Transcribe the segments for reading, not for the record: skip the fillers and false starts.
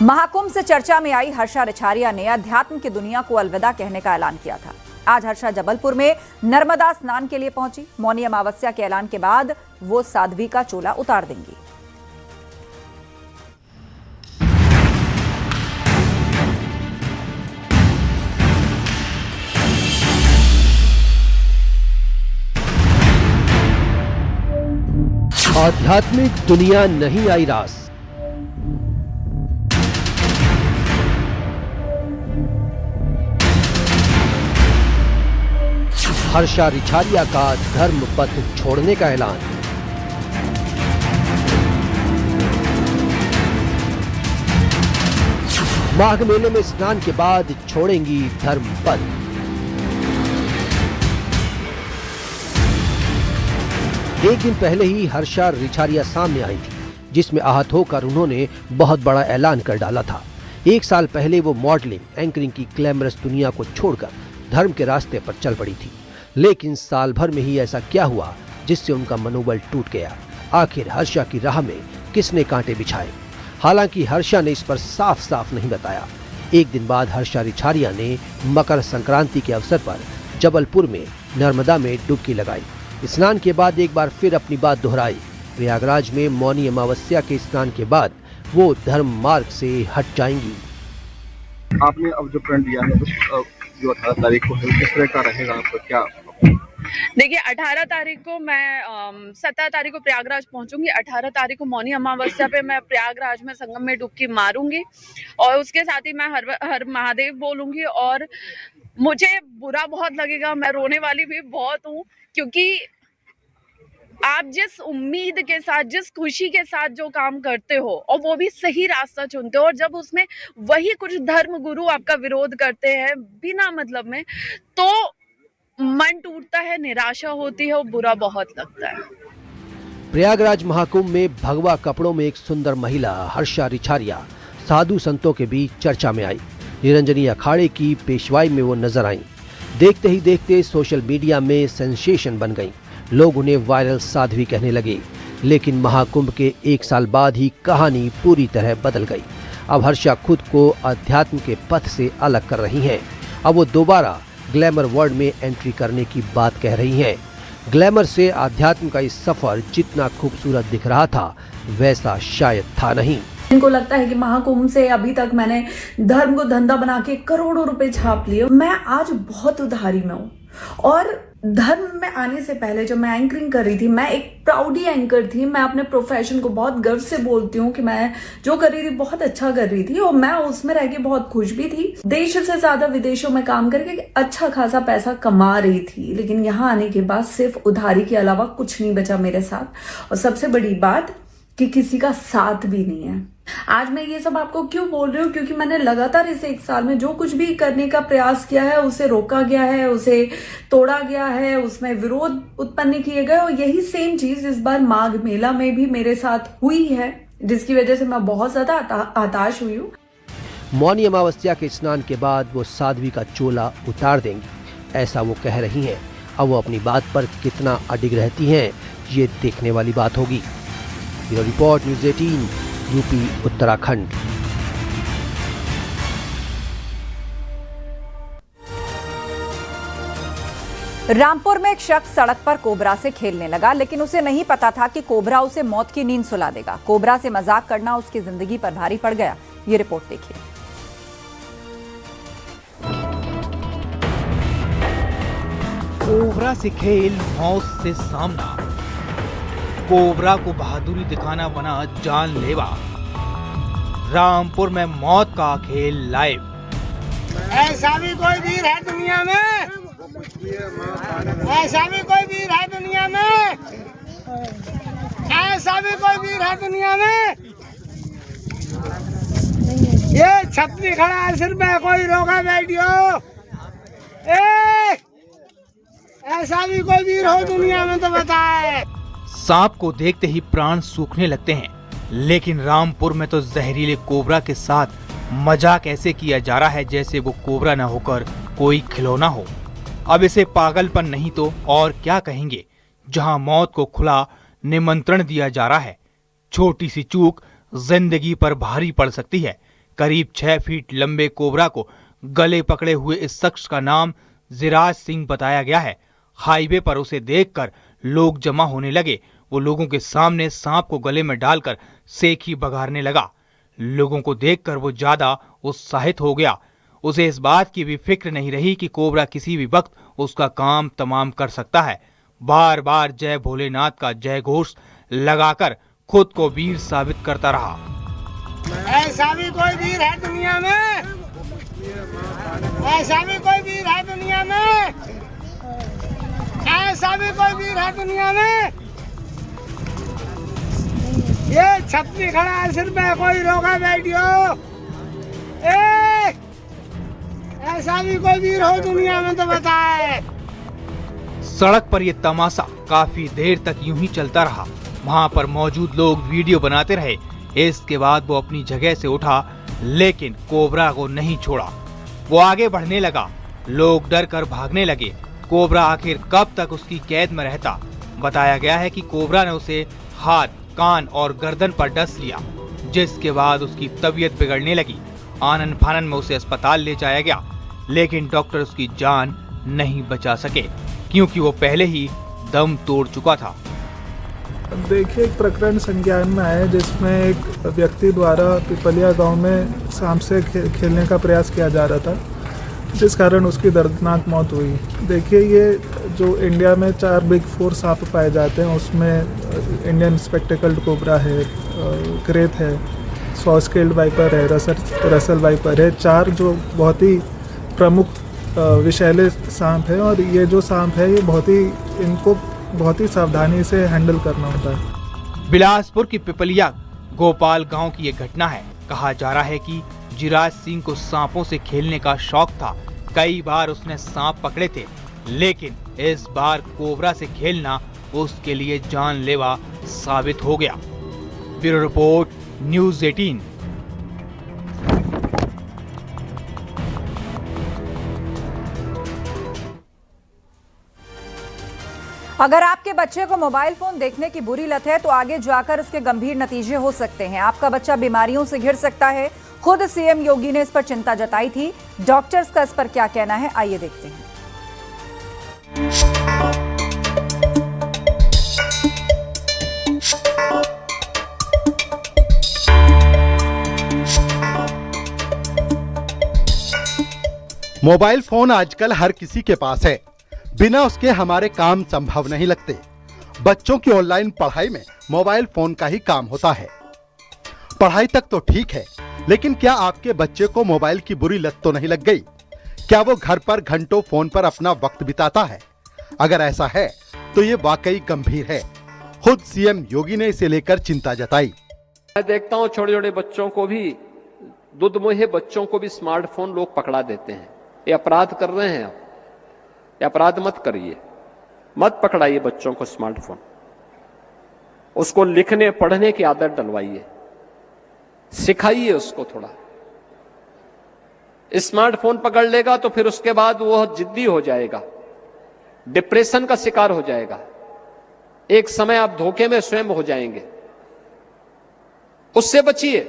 महाकुंभ से चर्चा में आई हर्षा रिछारिया ने अध्यात्म की दुनिया को अलविदा कहने का ऐलान किया था। आज हर्षा जबलपुर में नर्मदा स्नान के लिए पहुंची। मौनी अमावस्या के ऐलान के बाद वो साध्वी का चोला उतार देंगी। आध्यात्मिक दुनिया नहीं आई रास। हर्षा रिछारिया का धर्म पथ छोड़ने का ऐलान। माघ मेले में स्नान के बाद छोड़ेंगी धर्म पथ। एक दिन पहले ही हर्षा रिछारिया सामने आई थी, जिसमें आहत होकर उन्होंने बहुत बड़ा ऐलान कर डाला था। एक साल पहले वो मॉडलिंग, एंकरिंग की ग्लैमरस दुनिया को छोड़कर धर्म के रास्ते पर चल पड़ी थी। लेकिन साल भर में ही ऐसा क्या हुआ जिससे उनका मनोबल टूट गया? आखिर हर्षा की राह में किसने कांटे बिछाए? हालांकि हर्षा ने इस पर साफ साफ नहीं बताया। एक दिन बाद हर्षा रिछारिया ने मकर संक्रांति के अवसर पर जबलपुर में नर्मदा में डुबकी लगाई। स्नान के बाद एक बार फिर अपनी बात दोहराई। प्रयागराज में मौनी अमावस्या के स्नान के बाद वो धर्म मार्ग से हट जाएंगी। आपने अब जो प्रण लिया है जो 18 तारीख को है, किस तरह का रहेगा आपका क्या? देखिए 18 तारीख को मैं 17 तारीख को प्रयागराज पहुंचूंगी। 18 तारीख को मौनी अमावस्या पे मैं प्रयागराज में संगम में डुबकी मारूंगी और उसके साथ ही मैं हर महादेव बोलूंगी। और मुझे बुरा बहुत लगेगा, मैं रोने वाली भी बहुत हूँ, क्योंकि आप जिस उम्मीद के साथ, जिस खुशी के साथ जो काम करते हो और वो भी सही रास्ता चुनते हो, और जब उसमें वही कुछ धर्म गुरु आपका विरोध करते हैं बिना मतलब में, तो मन टूटता है, निराशा होती है और बुरा बहुत लगता है। प्रयागराज महाकुंभ में भगवा कपड़ों में एक सुंदर महिला हर्षा रिछारिया साधु संतों के बीच चर्चा में आई। निरंजनी अखाड़े की पेशवाई में वो नजर आई। देखते ही देखते सोशल मीडिया में सेंसेशन बन गई। लोग उन्हें वायरल साध्वी कहने लगे। लेकिन महाकुंभ के एक साल बाद ही कहानी पूरी तरह बदल गई। अब हर्षा खुद को अध्यात्म के पथ से अलग कर रही हैं। अब वो दोबारा ग्लैमर वर्ल्ड में एंट्री करने की बात कह रही हैं। ग्लैमर से आध्यात्म का इस सफर जितना खूबसूरत दिख रहा था, वैसा शायद था नहीं। इनको लगता है कि महाकुंभ से अभी तक मैंने धर्म को धंधा बना के करोड़ों रुपए छाप लिए। मैं आज बहुत उधारी में हूँ। और धर्म में आने से पहले जब मैं एंकरिंग कर रही थी, मैं एक प्राउडी एंकर थी। मैं अपने प्रोफेशन को बहुत गर्व से बोलती हूँ कि मैं जो कर रही थी बहुत अच्छा कर रही थी, और मैं उसमें रह के बहुत खुश भी थी। देश से ज्यादा विदेशों में काम करके अच्छा खासा पैसा कमा रही थी। लेकिन यहाँ आने के बाद सिर्फ उधारी के अलावा कुछ नहीं बचा मेरे साथ। और सबसे बड़ी बात कि किसी का साथ भी नहीं है। आज मैं ये सब आपको क्यों बोल रही हूँ? क्योंकि मैंने लगातार इस एक साल में जो कुछ भी करने का प्रयास किया है, उसे रोका गया है, उसे तोड़ा गया है, उसमें विरोध उत्पन्न किए गए। और यही सेम चीज इस बार माघ मेला में भी मेरे साथ हुई है, जिसकी वजह से मैं बहुत ज्यादा हताश हुई हूँ। मौनी अमावस्या के स्नान के बाद वो साध्वी का चोला उतार देंगी, ऐसा वो कह रही हैं। अब वो अपनी बात पर कितना अडिग रहती हैं, ये देखने वाली बात होगी। Bureau report, news 18, UP Uttarakhand. Rampur में एक शख्स सड़क पर कोबरा से खेलने लगा, लेकिन उसे नहीं पता था कि कोबरा उसे मौत की नींद सुला देगा। कोबरा से मजाक करना उसकी जिंदगी पर भारी पड़ गया। ये रिपोर्ट देखिए। कोबरा से खेल, मौत से सामना। कोबरा को बहादुरी दिखाना बना जानलेवा। रामपुर में मौत का खेल लाइव। ऐसा भी कोई वीर है दुनिया में, ऐसा भी कोई वीर है दुनिया में, ऐसा भी कोई वीर है दुनिया में। ये छतरी खड़ा है, सिर में कोई रोका बैठियो। ऐसा भी कोई वीर हो दुनिया में तो बताए। सांप को देखते ही प्राण सूखने लगते हैं, लेकिन रामपुर में तो जहरीले कोबरा के साथ मजाक ऐसे किया जा रहा है जैसे वो कोबरा न होकर कोई खिलौना हो। अब इसे पागलपन नहीं तो और क्या कहेंगे, जहां मौत को खुला निमंत्रण दिया जा रहा है। छोटी सी चूक जिंदगी पर भारी पड़ सकती है। करीब 6 फीट लंबे कोबरा को गले पकड़े हुए इस शख्स का नाम जिराज सिंह बताया गया है। हाईवे पर उसे देखकर लोग जमा होने लगे। वो लोगों के सामने सांप को गले में डालकर सेखी बघारने लगा। लोगों को देखकर वो ज्यादा उत्साहित हो गया। उसे इस बात की भी फिक्र नहीं रही कि कोबरा किसी भी वक्त उसका काम तमाम कर सकता है। बार बार जय भोलेनाथ का जय घोष लगाकर खुद को वीर साबित करता रहा। ऐसा भी कोई वीर है दुनिया में, ऐसा भी कोई वीर है दुनिया में, ऐसा भी कोई वीर है दुनिया में। ये छतरी खड़ा है सिर पे, कोई रोका बैठियो। ऐसा भी कोई वीर हो दुनिया में तो बताए। सड़क पर यह तमाशा काफी देर तक यूं ही चलता रहा। वहां पर मौजूद लोग वीडियो बनाते रहे। इसके बाद वो अपनी जगह से उठा, लेकिन कोबरा को नहीं छोड़ा। वो आगे बढ़ने लगा। लोग डर कर भागने लगे। कोबरा आखिर कब तक उसकी कैद में रहता। बताया गया है कि कोबरा ने उसे हाथ, कान और गर्दन पर डस लिया, जिसके बाद उसकी तबीयत बिगड़ने लगी। आनन फानन में उसे अस्पताल ले जाया गया, लेकिन डॉक्टर उसकी जान नहीं बचा सके क्योंकि वो पहले ही दम तोड़ चुका था। देखिए, एक प्रकरण संज्ञान में आया जिसमें एक व्यक्ति द्वारा पिपलिया गांव में सांप से खेलने का प्रयास किया जा रहा था, जिस कारण उसकी दर्दनाक मौत हुई। देखिए, ये जो इंडिया में 4 बिग 4 सांप पाए जाते हैं, उसमें इंडियन स्पेक्टिकल्ड कोबरा है, क्रेत है, सॉ स्केल्ड वाइपर है, रसल वाइपर है। 4 जो बहुत ही प्रमुख विषैले सांप है, और ये जो सांप है ये इनको बहुत ही सावधानी से हैंडल करना होता है। बिलासपुर की पिपलिया गोपाल गांव की ये घटना है। कहा जा रहा है कि जिराज सिंह को सांपों से खेलने का शौक था। कई बार उसने सांप पकड़े थे, लेकिन इस बार कोबरा से खेलना उसके लिए जानलेवा साबित हो गया। Bureau report, news 18। अगर आपके बच्चे को मोबाइल फोन देखने की बुरी लत है तो आगे जाकर इसके गंभीर नतीजे हो सकते हैं। आपका बच्चा बीमारियों से घिर सकता है। खुद सीएम योगी ने इस पर चिंता जताई थी। डॉक्टर्स का इस पर क्या कहना है, आइए देखते हैं। मोबाइल फोन आजकल हर किसी के पास है। बिना उसके हमारे काम संभव नहीं लगते। बच्चों की ऑनलाइन पढ़ाई में मोबाइल फोन का ही काम होता है। पढ़ाई तक तो ठीक है, लेकिन क्या आपके बच्चे को मोबाइल की बुरी लत तो नहीं लग गई? क्या वो घर पर घंटों फोन पर अपना वक्त बिताता है? अगर ऐसा है तो ये वाकई गंभीर है। खुद सीएम योगी ने इसे लेकर चिंता जताई। मैं देखता हूँ छोटे छोटे बच्चों को भी, दुधमुहे बच्चों को भी स्मार्टफोन लोग पकड़ा देते हैं। ये अपराध कर रहे हैं। ये अपराध मत करिए, मत पकड़ाइए बच्चों को स्मार्टफोन। उसको लिखने पढ़ने की आदत डलवाइए, सिखाइए उसको थोड़ा। स्मार्टफोन पकड़ लेगा तो फिर उसके बाद वो जिद्दी हो जाएगा, डिप्रेशन का शिकार हो जाएगा। एक समय आप धोखे में स्वयं हो जाएंगे। उससे बचिए।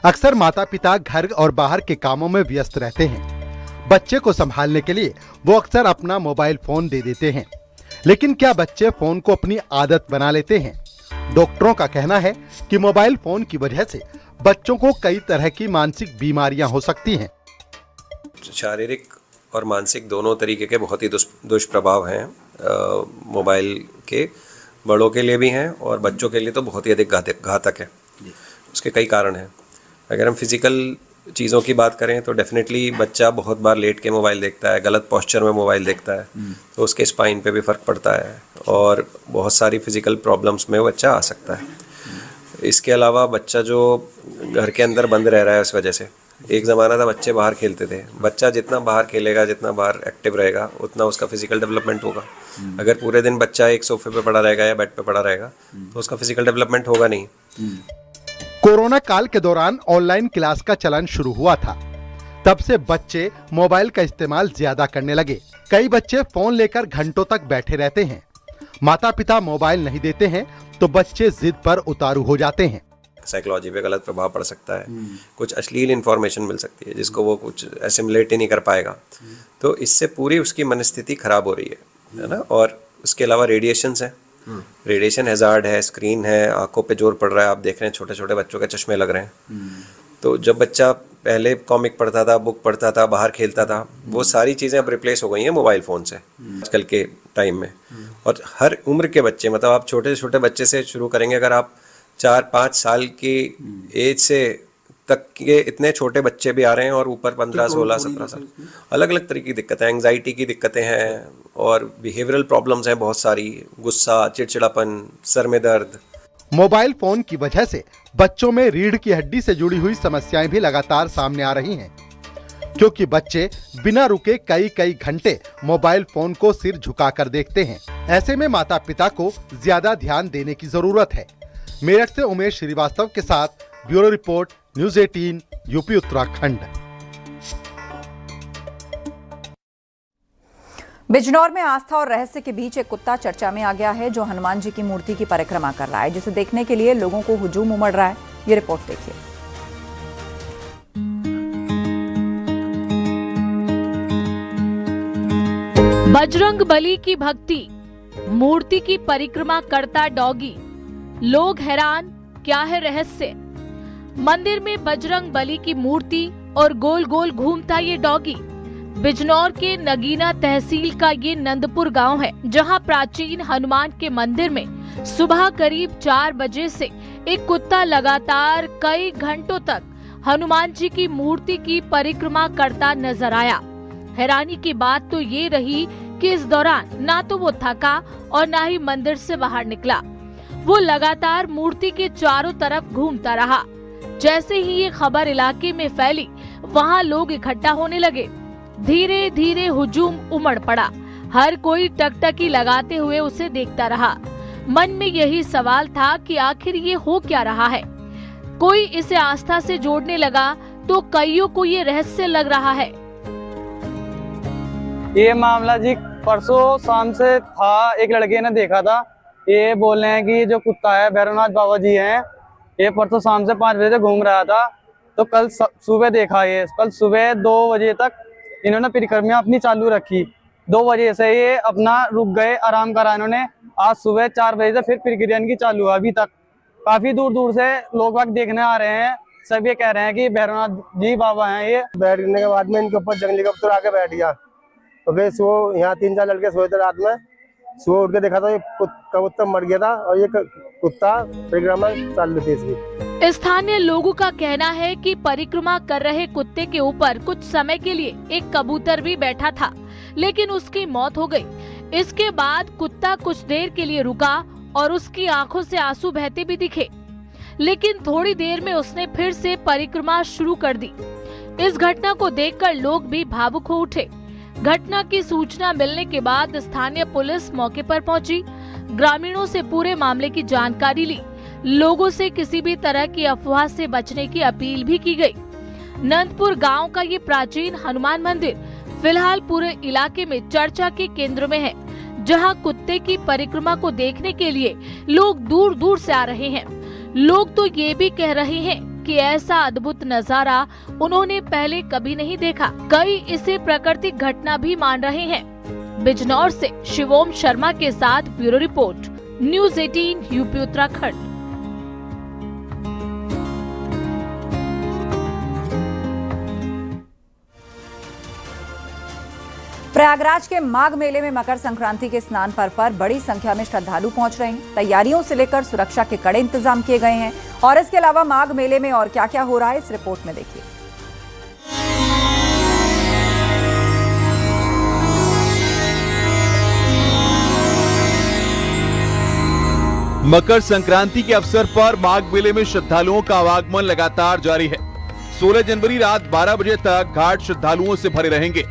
अक्सर माता पिता घर और बाहर के कामों में व्यस्त रहते हैं। बच्चे को संभालने के लिए वो अक्सर अपना मोबाइल फोन दे देते हैं, लेकिन क्या बच्चे फोन को अपनी आदत बना लेते हैं? डॉक्टरों का कहना है कि मोबाइल फोन की वजह से बच्चों को कई तरह की मानसिक बीमारियां हो सकती हैं। शारीरिक और मानसिक दोनों तरीके के बहुत ही दुष्प्रभाव हैं मोबाइल के। बड़ों के लिए भी हैं और बच्चों के लिए तो बहुत ही अधिक घातक है। उसके कई कारण हैं। अगर हम फिजिकल चीज़ों की बात करें तो डेफिनेटली बच्चा बहुत बार लेट के मोबाइल देखता है, गलत पोस्चर में मोबाइल देखता है, तो उसके स्पाइन पे भी फ़र्क पड़ता है और बहुत सारी फिजिकल प्रॉब्लम्स में वो बच्चा आ सकता है। इसके अलावा बच्चा जो घर के अंदर बंद रह रहा है, उस वजह से एक ज़माना था बच्चे बाहर खेलते थे। बच्चा जितना बाहर खेलेगा, जितना बाहर एक्टिव रहेगा, उतना उसका फिजिकल डेवलपमेंट होगा। अगर पूरे दिन बच्चा एक सोफे पे पड़ा रहेगा या बेड पे पड़ा रहेगा तो उसका फिजिकल डेवलपमेंट होगा नहीं। कोरोना काल के दौरान ऑनलाइन क्लास का चलन शुरू हुआ था। तब से बच्चे मोबाइल का इस्तेमाल ज्यादा करने लगे। कई बच्चे फोन लेकर घंटों तक बैठे रहते हैं। माता पिता मोबाइल नहीं देते हैं तो बच्चे जिद पर उतारू हो जाते हैं। साइकोलॉजी पे गलत प्रभाव पड़ सकता है, कुछ अश्लील इन्फॉर्मेशन मिल सकती है जिसको वो कुछ एसिमुलेट ही नहीं कर पाएगा। तो इससे पूरी उसकी मनस्थिति खराब हो रही है ना। और उसके अलावा रेडिएशंस हैं, रेडिएशन हैजार्ड है, स्क्रीन है, आंखों पे जोर पड़ रहा है। आप देख रहे हैं छोटे छोटे बच्चों के चश्मे लग रहे हैं। तो जब बच्चा पहले कॉमिक पढ़ता था, बुक पढ़ता था, बाहर खेलता था, वो सारी चीज़ें अब रिप्लेस हो गई हैं मोबाइल फ़ोन से आजकल के टाइम में। और हर उम्र के बच्चे, मतलब आप छोटे छोटे बच्चे से शुरू करेंगे, अगर आप 4-5 साल की एज से तक के इतने छोटे बच्चे भी आ रहे हैं और ऊपर 15, 16, 17 साल, अलग अलग तरह की दिक्कतें, एंग्जाइटी की दिक्कतें हैं और बिहेवियरल प्रॉब्लम्स हैं बहुत सारी, गुस्सा, चिड़चिड़ापन, सर में दर्द। मोबाइल फोन की वजह से बच्चों में रीढ़ की हड्डी से जुड़ी हुई समस्याएं भी लगातार सामने आ रही हैं, क्योंकि बच्चे बिना रुके कई कई घंटे मोबाइल फोन को सिर झुकाकर देखते हैं। ऐसे में माता पिता को ज्यादा ध्यान देने की जरूरत है। मेरठ से उमेश श्रीवास्तव के साथ bureau report, news 18 UP Uttarakhand. Bijnor में आस्था और रहस्य के बीच एक कुत्ता चर्चा में आ गया है जो हनुमान जी की मूर्ति की परिक्रमा कर रहा है, जिसे देखने के लिए लोगों को हुजूम उमड़ रहा है। ये रिपोर्ट देखिए। बजरंग बली की भक्ति, मूर्ति की परिक्रमा करता डॉगी, लोग हैरान, क्या है रहस्य। मंदिर में बजरंग बली की मूर्ति और गोल गोल घूमता ये डॉगी। बिजनौर के नगीना तहसील का ये नंदपुर गांव है, जहां प्राचीन हनुमान के मंदिर में सुबह करीब 4 बजे से एक कुत्ता लगातार कई घंटों तक हनुमान जी की मूर्ति की परिक्रमा करता नजर आया। हैरानी की बात तो ये रही कि इस दौरान ना तो वो थका और ना ही मंदिर से बाहर निकला। वो लगातार मूर्ति के चारों तरफ घूमता रहा। जैसे ही ये खबर इलाके में फैली, वहाँ लोग इकट्ठा होने लगे। धीरे धीरे हुजूम उमड़ पड़ा। हर कोई टकटकी लगाते हुए उसे देखता रहा। मन में यही सवाल था कि आखिर ये हो क्या रहा है। कोई इसे आस्था से जोड़ने लगा तो कईयों को ये रहस्य लग रहा है। ये मामला जी परसों शाम से था, एक लड़के ने देखा था। ये बोल रहे हैं कि जो कुत्ता है भैरवनाथ बाबा जी हैं, ये परसों शाम से 5 बजे से घूम रहा था। तो कल सुबह देखा, ये कल सुबह 2 बजे तक इन्होंने परिक्रमा अपनी चालू रखी। 2 बजे से ये अपना रुक गए, आराम करा इन्होंने। आज सुबह 4 बजे से फिर परिक्रमा इनकी चालू है। अभी तक काफी दूर दूर से लोग वक्त देखने आ रहे हैं। सब ये कह रहे हैं कि भैरवनाथ जी बाबा हैं। ये बैठने के बाद में इनके ऊपर जंगली कबूतर आके बैठ गया। तो फिर सुबह यहाँ 3-4 लड़के सोए थे रात में। सुबह उठ के देखा तो ये कबूतर मर गया था और ये कुत्ता परिक्रमा चालू थी इसकी। स्थानीय लोगों का कहना है कि परिक्रमा कर रहे कुत्ते के ऊपर कुछ समय के लिए एक कबूतर भी बैठा था, लेकिन उसकी मौत हो गई। इसके बाद कुत्ता कुछ देर के लिए रुका और उसकी आंखों से आंसू बहते भी दिखे, लेकिन थोड़ी देर में उसने फिर से परिक्रमा शुरू कर दी। इस घटना को देखकर लोग भी भावुक हो उठे। घटना की सूचना मिलने के बाद स्थानीय पुलिस मौके पर पहुंची। ग्रामीणों से पूरे मामले की जानकारी ली। लोगों से किसी भी तरह की अफवाह से बचने की अपील भी की गई। नंदपुर गांव का ये प्राचीन हनुमान मंदिर फिलहाल पूरे इलाके में चर्चा के केंद्र में है, जहां कुत्ते की परिक्रमा को देखने के लिए लोग दूर दूर से आ रहे हैं। लोग तो ये भी कह रहे हैं कि ऐसा अद्भुत नजारा उन्होंने पहले कभी नहीं देखा। कई इसे प्राकृतिक घटना भी मान रहे हैं। बिजनौर से शिवोम शर्मा के साथ bureau report, news 18 UP Uttarakhand. Prayagraj के माघ मेले में मकर संक्रांति के स्नान पर्व पर बड़ी संख्या में श्रद्धालु पहुंच रहे हैं। तैयारियों से लेकर सुरक्षा के कड़े इंतजाम किए गए हैं। और इसके अलावा माघ मेले में और क्या क्या हो रहा है, इस रिपोर्ट में देखिए। मकर संक्रांति के अवसर पर माघ मेले में श्रद्धालुओं का आवागमन लगातार जारी है। 16 जनवरी रात 12 बजे तक घाट श्रद्धालुओं से भरे रहेंगे।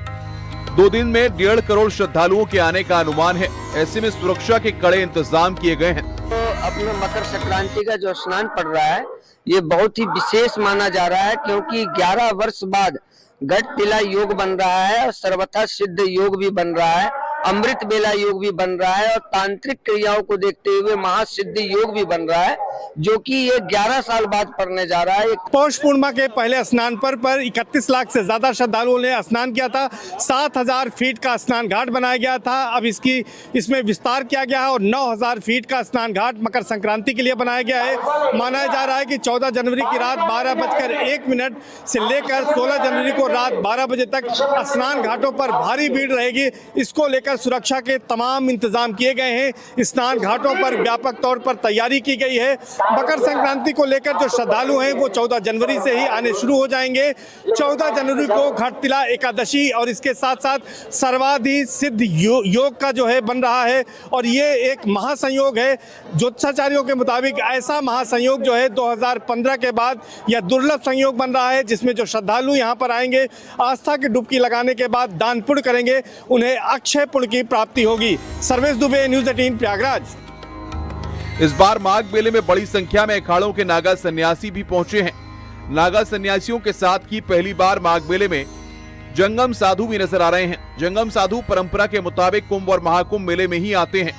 2 दिन में 1.5 करोड़ श्रद्धालुओं के आने का अनुमान है। ऐसे में सुरक्षा के कड़े इंतजाम किए गए हैं। तो अपने मकर संक्रांति का जो स्नान पड़ रहा है, ये बहुत ही विशेष माना जा रहा है, क्योंकि 11 वर्ष बाद घट तिला योग बन रहा है और सर्वथा सिद्ध योग भी बन रहा है। अमृत बेला योग भी बन रहा है और तांत्रिक क्रियाओं को देखते हुए महासिद्धि योग भी बन रहा है, जो कि ये 11 साल बाद पड़ने जा रहा है। पौष पूर्णिमा के पहले स्नान पर 31 लाख से ज्यादा श्रद्धालुओं ने स्नान किया था। 7000 फीट का स्नान घाट बनाया गया था। अब इसमें विस्तार किया गया है और 9000 फीट का स्नान घाट मकर संक्रांति के लिए बनाया गया है। माना जा रहा है कि 14 जनवरी की रात 12:01 से लेकर 16 जनवरी को रात 12 बजे तक स्नान घाटों पर भारी भीड़ रहेगी। इसको लेकर सुरक्षा के तमाम इंतजाम किए गए हैं। स्नान घाटों पर व्यापक तौर पर तैयारी की गई है। मकर संक्रांति को लेकर जो श्रद्धालु हैं वो 14 जनवरी से ही आने शुरू हो जाएंगे। 14 जनवरी को घटतिला एकादशी और इसके साथ साथ सर्वाधि सिद्ध योग का जो है बन रहा है और ये एक महासंयोग है। ज्योतिषाचार्यों के मुताबिक ऐसा महासंयोग जो है 2015 के बाद यह दुर्लभ संयोग बन रहा है, जिसमें जो श्रद्धालु यहाँ पर आएंगे, आस्था की डुबकी लगाने के बाद दान पुण्य करेंगे, उन्हें अक्षय पुण्य की प्राप्ति होगी। सर्वेश दुबे, न्यूज़ 18 प्रयागराज। इस बार माघ मेले में बड़ी संख्या में अखाड़ों के नागा सन्यासी भी पहुंचे हैं। नागा सन्यासियों के साथ की पहली बार माघ मेले में जंगम साधु भी नजर आ रहे हैं। जंगम साधु परंपरा के मुताबिक कुंभ और महाकुंभ मेले में ही आते हैं।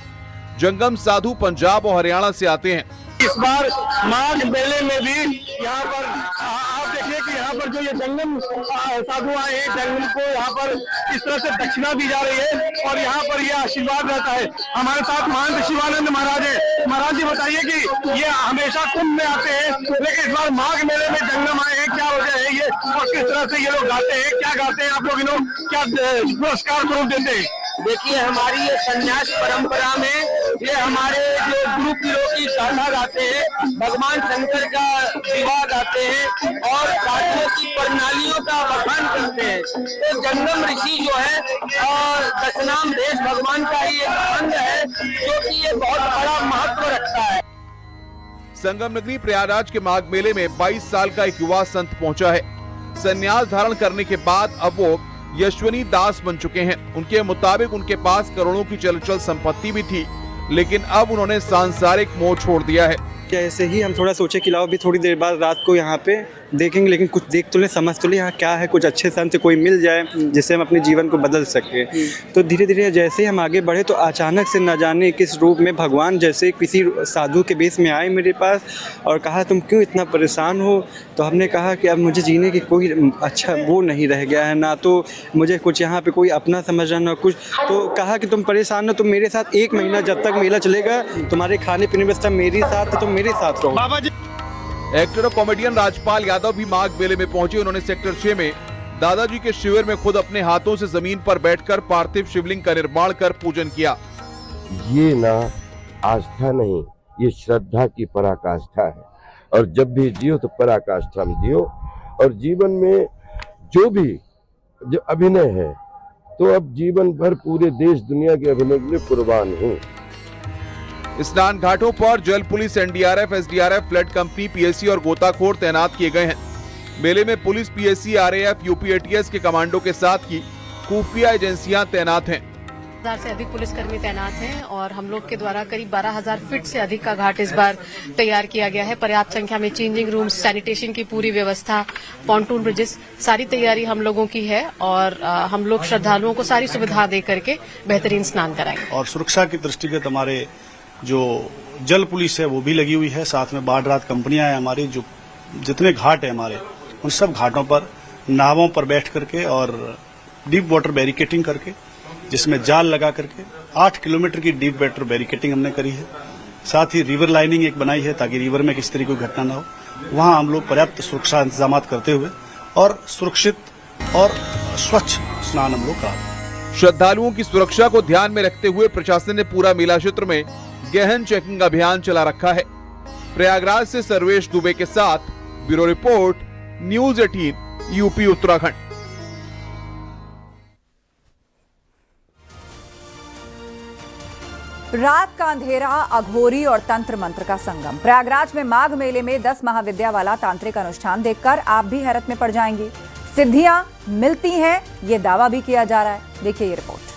जंगम साधु पंजाब और हरियाणा से आते हैं। इस बार माघ मेले में भी यहाँ पर आप देखिए कि यहाँ पर जो ये जंगम साधु आए हैं, जंगम को यहाँ पर इस तरह से दक्षिणा दी जा रही है और यहाँ पर ये आशीर्वाद रहता है। हमारे साथ महंत शिवानंद महाराज है। महाराज जी बताइए कि ये हमेशा कुंभ में आते हैं, लेकिन इस बार माघ मेले में जंगम आए हैं, क्या वजह है ये और किस तरह से ये लोग गाते हैं, क्या गाते हैं, आप लोग इन्हों क्या पुरस्कार स्वरूप देते हैं? देखिए, हमारी ये संन्यास परंपरा में ये हमारे जो गुरु पीरों की गाथा गाते हैं, भगवान शंकर का विवाह गाते हैं और साधुओं की प्रणालियों का बखान करते हैं। तो जंगम ऋषि जो है और दशनाम देश भगवान का ही एक अंग है, जो कि ये बहुत बड़ा महत्व रखता है। संगम नगरी प्रयागराज के माघ मेले में 22 साल का एक युवा संत पहुंचा है। संन्यास धारण करने के बाद अब वो यशवनी दास बन चुके हैं। उनके मुताबिक उनके पास करोड़ों की चल संपत्ति भी थी, लेकिन अब उन्होंने सांसारिक मोह छोड़ दिया है। ऐसे ही हम थोड़ा सोचे कि लाओ भी थोड़ी देर बाद रात को यहाँ पे देखेंगे, लेकिन कुछ देख तो ले, समझ तो ले यहाँ क्या है, कुछ अच्छे संत कोई मिल जाए जिससे हम अपने जीवन को बदल सके। तो धीरे धीरे जैसे हम आगे बढ़े तो अचानक से न जाने किस रूप में भगवान जैसे किसी साधु के बेस में आए मेरे पास और कहा तुम क्यों इतना परेशान हो। तो हमने कहा कि अब मुझे जीने की कोई अच्छा वो नहीं रह गया है, ना तो मुझे कुछ यहाँ पे कोई अपना समझना ना कुछ। तो कहा कि तुम परेशान हो, तुम मेरे साथ 1 महीना जब तक मेला चलेगा, तुम्हारे खाने पीने व्यवस्था मेरे साथ, तुम मेरे साथ रहो। बाबा जी। एक्टर और कॉमेडियन राजपाल यादव भी माघ मेले में पहुंचे। उन्होंने सेक्टर 6 में दादाजी के शिविर में खुद अपने हाथों से जमीन पर बैठकर पार्थिव शिवलिंग का निर्माण कर पूजन किया। ये ना आस्था नहीं, ये श्रद्धा की पराकाष्ठा है और जब भी जियो तो पराकाष्ठा में जियो। और जीवन में जो अभिनय है तो अब जीवन भर पूरे देश दुनिया के अभिनय के लिए कुर्बान हूँ। स्नान घाटों पर जल police, NDRF, SDRF, flood company, PSC और गोताखोर तैनात किए गए हैं। मेले में police, PSC, RAF, UP ATS के कमांडो के साथ की खुफिया एजेंसियां तैनात हैं। 1000 से अधिक पुलिसकर्मी तैनात हैं और हम लोग के द्वारा करीब 12000 फीट से अधिक का घाट इस बार तैयार किया गया है। पर्याप्त संख्या में चेंजिंग रूम्स, सैनिटेशन की पूरी व्यवस्था, पॉन्टून ब्रिजेस, सारी तैयारी हम लोगों की है और हम लोग श्रद्धालुओं को सारी सुविधा दे करके बेहतरीन स्नान कराएंगे। और सुरक्षा की दृष्टिगत हमारे जो जल पुलिस है वो भी लगी हुई है, साथ में बाढ़ राहत कंपनियां हैं हमारी, जो जितने घाट है हमारे उन सब घाटों पर नावों पर बैठ करके और डीप वाटर बैरिकेटिंग करके, जिसमें जाल लगा करके 8 किलोमीटर की डीप वाटर बैरिकेटिंग हमने करी है। साथ ही रिवर लाइनिंग एक बनाई है ताकि रिवर में किसी तरह कोई घटना न हो। वहां हम लोग पर्याप्त सुरक्षा इंतजाम करते हुए और सुरक्षित और स्वच्छ स्नान हम लोग करा। श्रद्धालुओं की सुरक्षा को ध्यान में रखते हुए प्रशासन ने पूरा मेला क्षेत्र में गहन चेकिंग अभियान चला रखा है। प्रयागराज से सर्वेश दुबे के साथ bureau report, news 18, UP Uttarakhand. रात का अंधेरा, अघोरी और तंत्र मंत्र का संगम। प्रयागराज में माघ मेले में 10 महाविद्या वाला तांत्रिक अनुष्ठान देखकर आप भी हैरत में पड़ जाएंगी। सिद्धियां मिलती हैं, ये दावा भी किया जा रहा है। देखिए ये रिपोर्ट।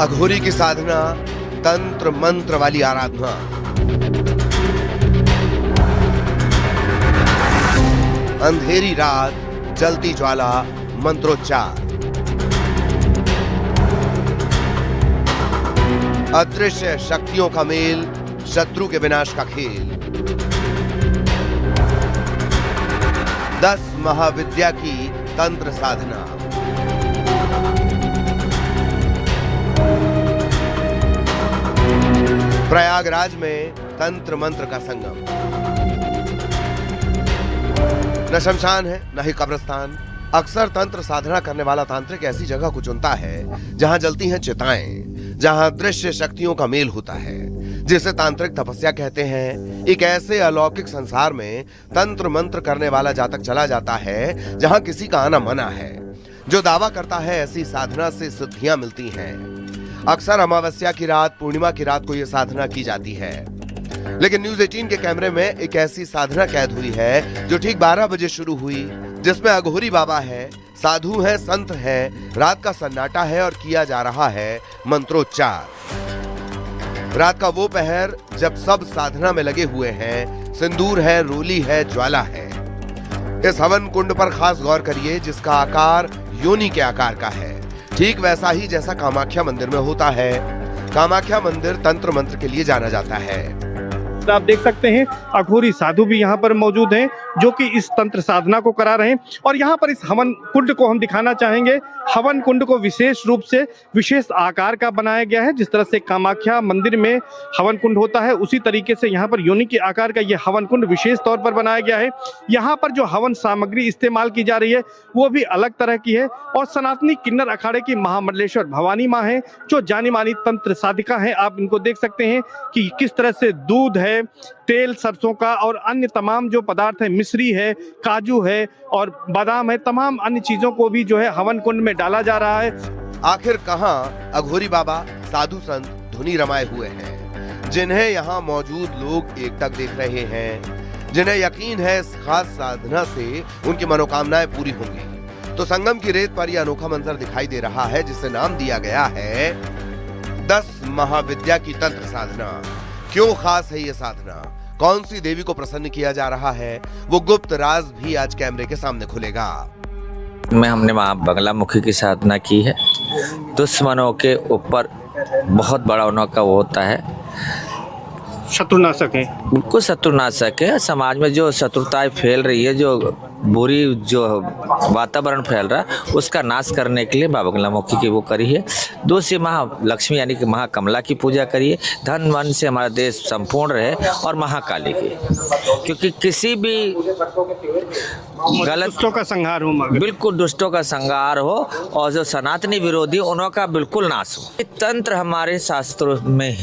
अघोरी की साधना, तंत्र मंत्र वाली आराधना, अंधेरी रात, जलती ज्वाला, मंत्रोच्चार। अदृश्य शक्तियों का मेल, शत्रु के विनाश का खेल। 10 महाविद्या की तंत्र साधना। प्रयागराज में तंत्र मंत्र का संगम। न शमशान है न ही कब्रिस्तान। अक्सर तंत्र साधना करने वाला तांत्रिक ऐसी जगह को चुनता है जहां जलती हैं चिताएं, जहां दृश्य शक्तियों का मेल होता है, जिसे तांत्रिक तपस्या कहते हैं। एक ऐसे अलौकिक संसार में तंत्र मंत्र करने वाला जातक चला जाता है जहां किसी का आना मना है। जो दावा करता है ऐसी साधना से सिद्धियां मिलती हैं। अक्सर अमावस्या की रात, पूर्णिमा की रात को यह साधना की जाती है। लेकिन न्यूज़ 18 के कैमरे में एक ऐसी साधना कैद हुई है जो ठीक 12 बजे शुरू हुई, जिसमें अघोरी बाबा है, साधु है, संत है, रात का सन्नाटा है और किया जा रहा है मंत्रोच्चार। रात का वो पहर जब सब साधना में लगे हुए हैं, सिंदूर है, रोली है, ज्वाला है। इस हवन कुंड पर खास गौर करिए, जिसका आकार योनि के आकार का है, ठीक वैसा ही जैसा कामाख्या मंदिर में होता है। कामाख्या मंदिर तंत्र मंत्र के लिए जाना जाता है। आप देख सकते हैं अघोरी साधु भी यहाँ पर मौजूद हैं जो कि इस तंत्र साधना को करा रहे हैं। और यहाँ पर इस हवन कुंड को हम दिखाना चाहेंगे। हवन कुंड को विशेष रूप से विशेष आकार का बनाया गया है। जिस तरह से कामाख्या मंदिर में हवन कुंड होता है, उसी तरीके से यहाँ पर योनि के आकार का यह हवन कुंड विशेष तौर पर बनाया गया है। यहाँ पर जो हवन सामग्री इस्तेमाल की जा रही है वो भी अलग तरह की है। और सनातनी किन्नर अखाड़े की महामंडलेश्वर भवानी माँ है जो जानी मानी तंत्र साधिका है। आप इनको देख सकते हैं कि किस तरह से दूध है, तेल सरसों का और अन्य तमाम जो पदार्थ है, मिश्री है, काजू है और बादाम है, तमाम अन्य चीजों को भी जो है हवन कुंड में डाला जा रहा है। आखिर कहां अघोरी बाबा, साधु संत धुनी रमाए हुए हैं, जिन्हें यहाँ मौजूद लोग एकटक देख रहे हैं, जिन्हें यकीन है इस खास साधना से उनकी मनोकामनाएं पूरी होंगी। तो संगम की रेत पर यह अनोखा मंजर दिखाई दे रहा है, जिसे नाम दिया गया है 10 महाविद्या की तंत्र साधना। क्यों खास है ये साधना, कौन सी देवी को प्रसन्न किया जा रहा है, वो गुप्त राज भी आज कैमरे के सामने खुलेगा। हमने वहाँ बगलामुखी की साधना की है। दुश्मनों के ऊपर बहुत बड़ा उनका वो होता है, शत्रुनाशक है, बिल्कुल शत्रुनाशक है। समाज में जो शत्रुताएं फैल रही है, जो बुरी जो वातावरण फैल रहा है, उसका नाश करने के लिए बाबा बगलामुखी की वो करी है। दूसरी महालक्ष्मी यानी कि महाकमला की पूजा करिए, धन वन से हमारा देश संपूर्ण रहे, और महाकाली की, क्योंकि किसी भी गलत दुष्टों का संहार हो, बिल्कुल दुष्टों का संहार हो, और जो सनातनी विरोधी उनका बिल्कुल नाश हो। तंत्र हमारे शास्त्रों में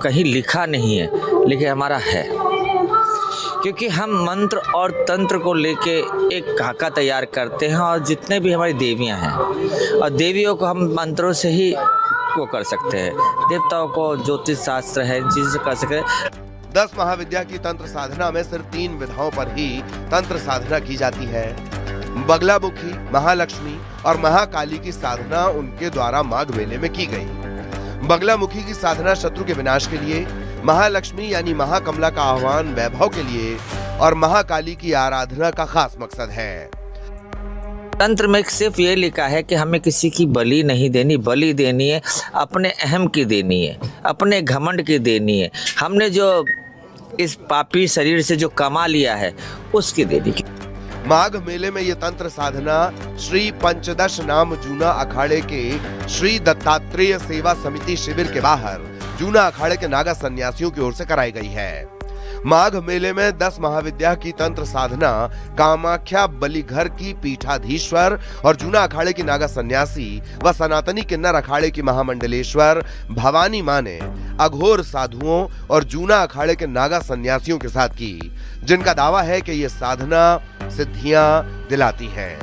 कहीं लिखा नहीं है, लेकिन हमारा है, क्योंकि हम मंत्र और तंत्र को लेके एक खाका तैयार करते हैं। और जितने भी हमारी देवियां हैं, और देवियों को हम मंत्रों से ही वो कर सकते हैं, देवताओं को ज्योतिष शास्त्र है, चीज कर सकते हैं। 10 महाविद्या की तंत्र साधना में सिर्फ 3 विधाओं पर ही तंत्र साधना की जाती है। बगलामुखी, महालक्ष्मी और महाकाली की साधना उनके द्वारा माघ मेले में की गई। बगलामुखी की साधना शत्रु के विनाश के लिए, महालक्ष्मी यानी महाकमला का आह्वान वैभव के लिए, और महाकाली की आराधना का खास मकसद है। तंत्र में सिर्फ ये लिखा है कि हमें किसी की बलि नहीं देनी, बलि देनी है अपने अहम की देनी है, अपने घमंड की देनी है। हमने जो इस पापी शरीर से जो कमा लिया है उसकी देनी की। माघ मेले में ये तंत्र साधना श्री पंचदश नाम जूना अखाड़े के श्री दत्तात्रेय सेवा समिति शिविर के बाहर जूना अखाड़े के नागा सन्यासियों की ओर से कराई गई है। माघ मेले में 10 महाविद्या की तंत्र साधना कामाख्या बलिघर की पीठाधीश्वर और जूना अखाड़े की नागा सन्यासी व सनातनी किन्नर अखाड़े की महामंडलेश्वर भवानी मां ने अघोर साधुओं और जूना अखाड़े के नागा सन्यासियों के साथ की, जिनका दावा है कि ये साधना सिद्धियां दिलाती है।